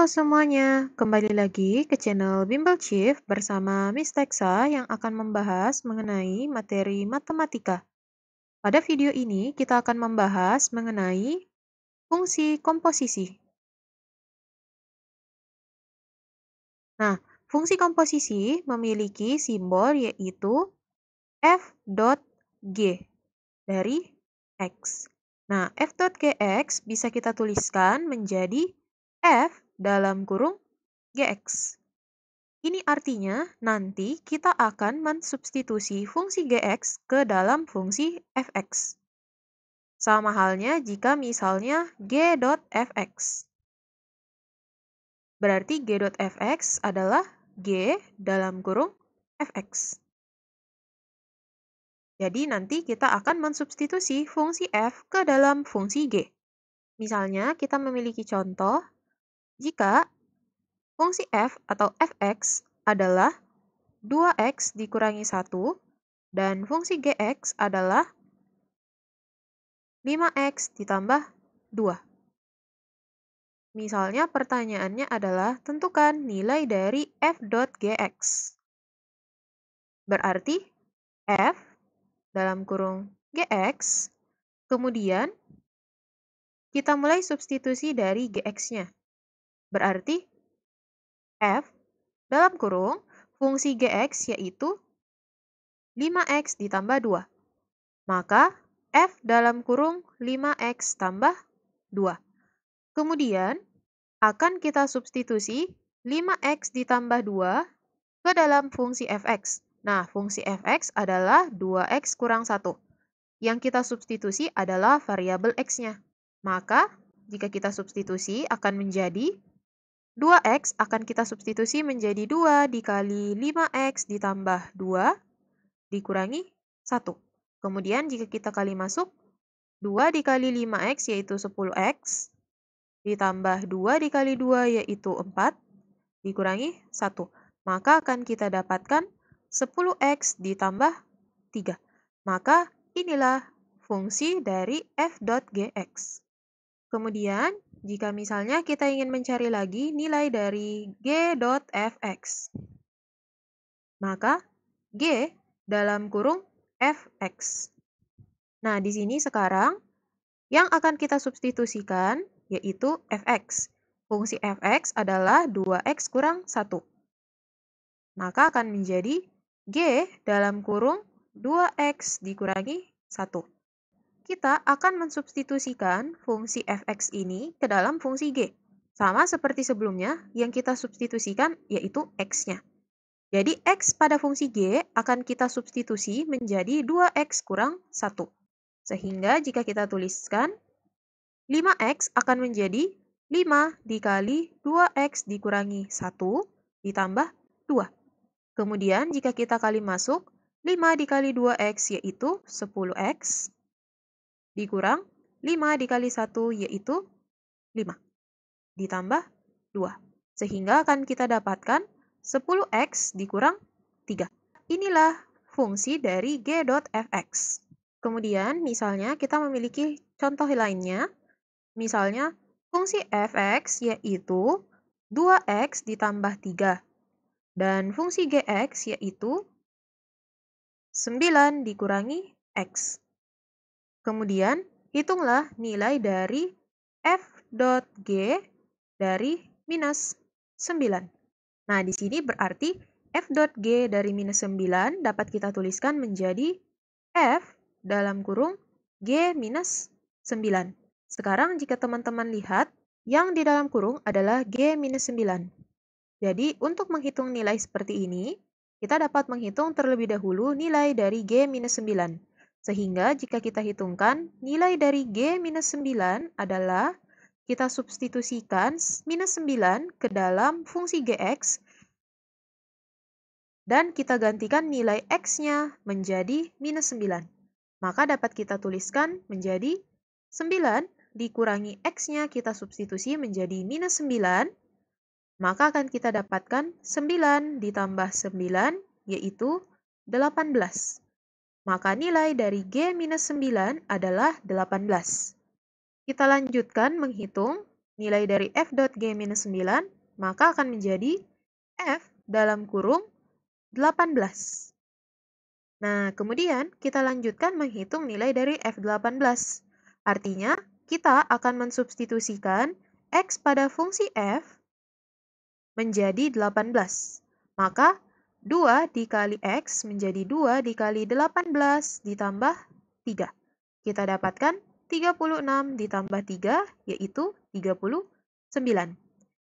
semuanya, kembali lagi ke channel Bimbel Chief bersama Miss Texa yang akan membahas mengenai materi matematika. Pada video ini kita akan membahas mengenai fungsi komposisi. Nah, fungsi komposisi memiliki simbol yaitu f dot g dari x. Nah, f dot gx bisa kita tuliskan menjadi f dalam kurung gx. Ini artinya nanti kita akan mensubstitusi fungsi gx ke dalam fungsi fx. Sama halnya jika misalnya g dot fx. Berarti g dot fx adalah g dalam kurung fx. Jadi nanti kita akan mensubstitusi fungsi f ke dalam fungsi g. Misalnya kita memiliki contoh jika fungsi f atau fx adalah 2x dikurangi 1 dan fungsi gx adalah 5x ditambah 2. Misalnya pertanyaannya adalah tentukan nilai dari f dot gx. Berarti f dalam kurung gx, kemudian kita mulai substitusi dari gx-nya. Berarti f dalam kurung fungsi gx yaitu 5x ditambah 2. Maka f dalam kurung 5x tambah 2. Kemudian akan kita substitusi 5x ditambah 2 ke dalam fungsi fx. Nah, fungsi fx adalah 2x kurang 1. Yang kita substitusi adalah variabel x-nya. Maka, jika kita substitusi akan menjadi 2x akan kita substitusi menjadi 2 dikali 5x ditambah 2 dikurangi 1. Kemudian jika kita kali masuk, 2 dikali 5x yaitu 10x, ditambah 2 dikali 2 yaitu 4, dikurangi 1. Maka akan kita dapatkan 10x ditambah 3. Maka inilah fungsi dari f dot gx. Kemudian, jika misalnya kita ingin mencari lagi nilai dari g dot fx, maka g dalam kurung fx. Nah, di sini sekarang yang akan kita substitusikan yaitu fx. Fungsi fx adalah 2x kurang 1. Maka akan menjadi g dalam kurung 2x dikurangi 1. Kita akan mensubstitusikan fungsi fx ini ke dalam fungsi g. Sama seperti sebelumnya, yang kita substitusikan yaitu x-nya. Jadi x pada fungsi g akan kita substitusi menjadi 2x kurang 1. Sehingga jika kita tuliskan, 5x akan menjadi 5 dikali 2x dikurangi 1 ditambah 2. Kemudian jika kita kali masuk, 5 dikali 2x yaitu 10x, dikurang 5 dikali 1 yaitu 5, ditambah 2. Sehingga akan kita dapatkan 10x dikurang 3. Inilah fungsi dari g dot fx. Kemudian misalnya kita memiliki contoh lainnya. Misalnya fungsi fx yaitu 2x ditambah 3. Dan fungsi gx yaitu 9 dikurangi x. Kemudian, hitunglah nilai dari f dot g dari minus 9. Nah, di sini berarti f dot g dari minus 9 dapat kita tuliskan menjadi f dalam kurung g minus 9. Sekarang jika teman-teman lihat, yang di dalam kurung adalah g minus 9. Jadi, untuk menghitung nilai seperti ini, kita dapat menghitung terlebih dahulu nilai dari g minus 9. Sehingga jika kita hitungkan, nilai dari g minus 9 adalah kita substitusikan minus 9 ke dalam fungsi gx dan kita gantikan nilai x-nya menjadi minus 9. Maka dapat kita tuliskan menjadi 9 dikurangi x-nya kita substitusi menjadi minus 9. Maka akan kita dapatkan 9 ditambah 9 yaitu 18. Maka nilai dari g minus 9 adalah 18. Kita lanjutkan menghitung nilai dari f dot g minus 9 maka akan menjadi F dalam kurung 18. Nah, kemudian kita lanjutkan menghitung nilai dari F18. Artinya, kita akan mensubstitusikan X pada fungsi F menjadi 18. Maka, 2 dikali X menjadi 2 dikali 18 ditambah 3. Kita dapatkan 36 ditambah 3, yaitu 39.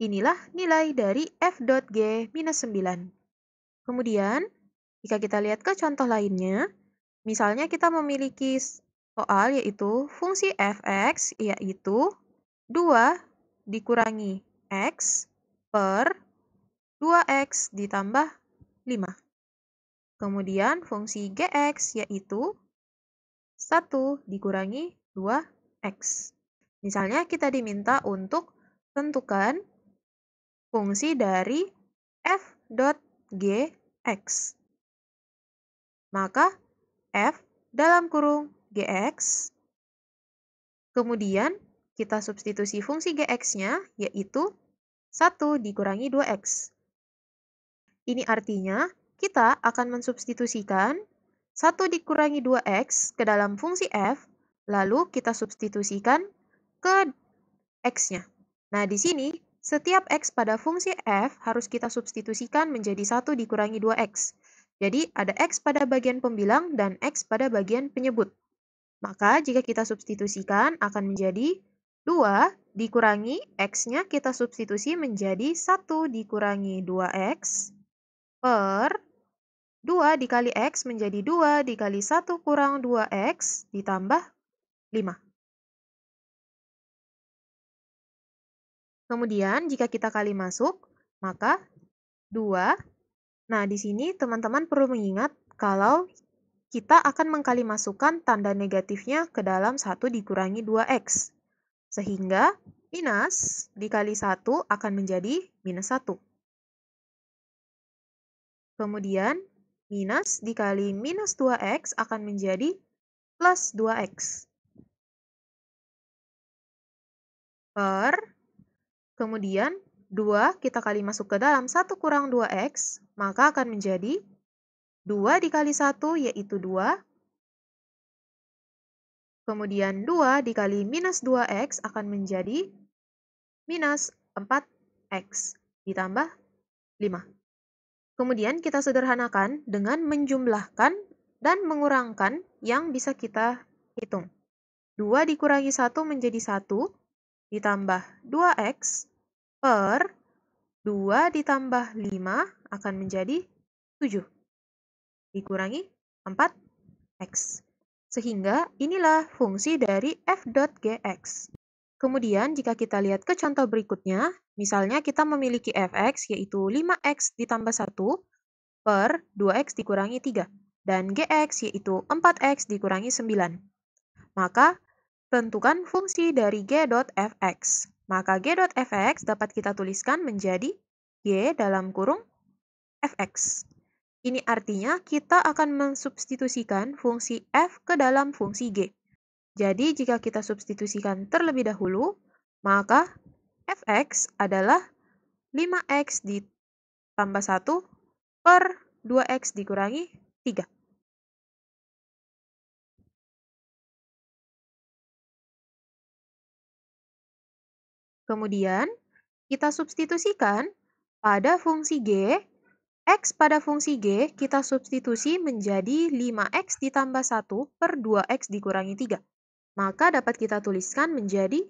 Inilah nilai dari F.G minus 9. Kemudian, jika kita lihat ke contoh lainnya, misalnya kita memiliki soal yaitu fungsi f(x) yaitu 2 dikurangi x per 2x ditambah 5. Kemudian fungsi gx yaitu 1 dikurangi 2x. Misalnya kita diminta untuk tentukan fungsi dari f.gx. Maka f dalam kurung gx, kemudian kita substitusi fungsi gx-nya yaitu 1 dikurangi 2x. Ini artinya kita akan mensubstitusikan 1 dikurangi 2x ke dalam fungsi f, lalu kita substitusikan ke x-nya. Nah, di sini setiap x pada fungsi f harus kita substitusikan menjadi 1 dikurangi 2x. Jadi, ada x pada bagian pembilang dan x pada bagian penyebut. Maka, jika kita substitusikan akan menjadi 2 dikurangi x-nya kita substitusi menjadi 1 dikurangi 2x per 2 dikali x menjadi 2 dikali 1 kurang 2x ditambah 5. Kemudian, jika kita kali masuk, maka 2. Nah, di sini teman-teman perlu mengingat kalau kita akan mengkali masukkan tanda negatifnya ke dalam 1 dikurangi 2x. Sehingga minus dikali 1 akan menjadi minus 1. Kemudian, minus dikali minus 2x akan menjadi plus 2x. Per, kemudian 2 kita kali masuk ke dalam 1 kurang 2x, maka akan menjadi 2 dikali 1 yaitu 2. Kemudian 2 dikali minus 2x akan menjadi minus 4x ditambah 5. Kemudian kita sederhanakan dengan menjumlahkan dan mengurangkan yang bisa kita hitung. 2 dikurangi 1 menjadi 1 ditambah 2x per 2 ditambah 5 akan menjadi 7 dikurangi 4x. Sehingga inilah fungsi dari f.gx. Kemudian jika kita lihat ke contoh berikutnya, misalnya kita memiliki fx yaitu 5x ditambah 1 per 2x dikurangi 3 dan gx yaitu 4x dikurangi 9. Maka tentukan fungsi dari g.fx. Maka g.fx dapat kita tuliskan menjadi g dalam kurung fx. Ini artinya kita akan mensubstitusikan fungsi f ke dalam fungsi g. Jadi jika kita substitusikan terlebih dahulu, maka fx adalah 5x ditambah 1 per 2x dikurangi 3. Kemudian, kita substitusikan pada fungsi g, x pada fungsi g kita substitusi menjadi 5x ditambah 1 per 2x dikurangi 3. Maka dapat kita tuliskan menjadi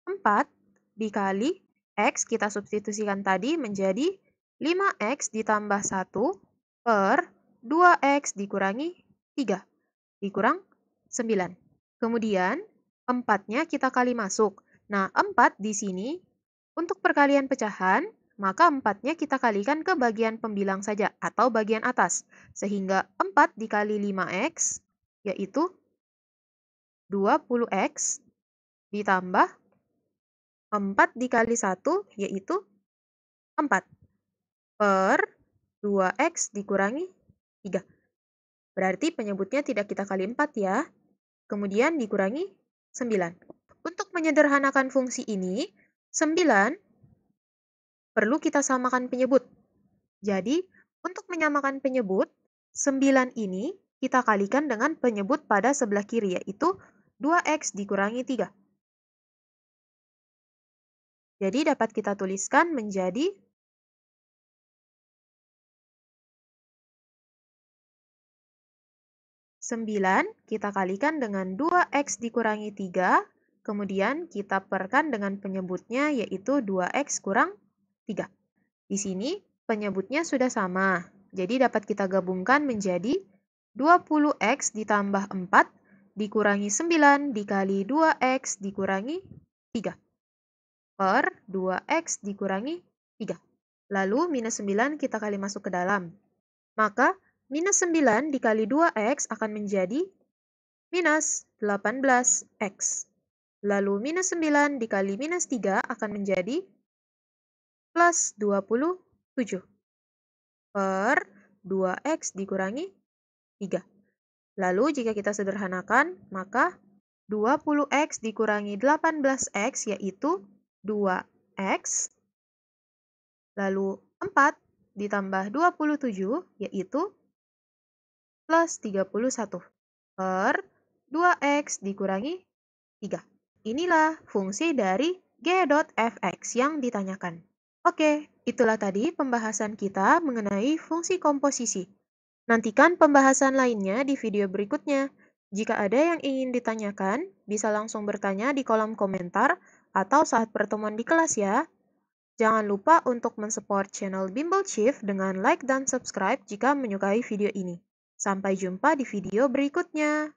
4 dikali x kita substitusikan tadi menjadi 5x ditambah 1 per 2x dikurangi 3 dikurang 9. Kemudian 4-nya kita kali masuk. Nah, 4 di sini untuk perkalian pecahan, maka 4-nya kita kalikan ke bagian pembilang saja atau bagian atas. Sehingga 4 dikali 5x yaitu 20x ditambah 4 dikali 1 yaitu 4 per 2x dikurangi 3. Berarti penyebutnya tidak kita kali 4 ya. Kemudian dikurangi 9. Untuk menyederhanakan fungsi ini, 9 perlu kita samakan penyebut. Jadi, untuk menyamakan penyebut, 9 ini kita kalikan dengan penyebut pada sebelah kiri, yaitu 2x dikurangi 3. Jadi dapat kita tuliskan menjadi 9 kita kalikan dengan 2x dikurangi 3, kemudian kita perkan dengan penyebutnya yaitu 2x kurang 3. Di sini penyebutnya sudah sama, jadi dapat kita gabungkan menjadi 20x ditambah 4 dikurangi 9 dikali 2x dikurangi 3 per 2x dikurangi 3. Lalu minus 9 kita kali masuk ke dalam. Maka minus 9 dikali 2x akan menjadi minus 18x. Lalu minus 9 dikali minus 3 akan menjadi plus 27 per 2x dikurangi 3. Lalu jika kita sederhanakan, maka 20x dikurangi 18x yaitu 2x, lalu 4 ditambah 27 yaitu plus 31 per 2x dikurangi 3. Inilah fungsi dari g.fx yang ditanyakan. Oke, itulah tadi pembahasan kita mengenai fungsi komposisi. Nantikan pembahasan lainnya di video berikutnya. Jika ada yang ingin ditanyakan, bisa langsung bertanya di kolom komentar atau saat pertemuan di kelas ya. Jangan lupa untuk mensupport channel Bimbel Chief dengan like dan subscribe jika menyukai video ini. Sampai jumpa di video berikutnya.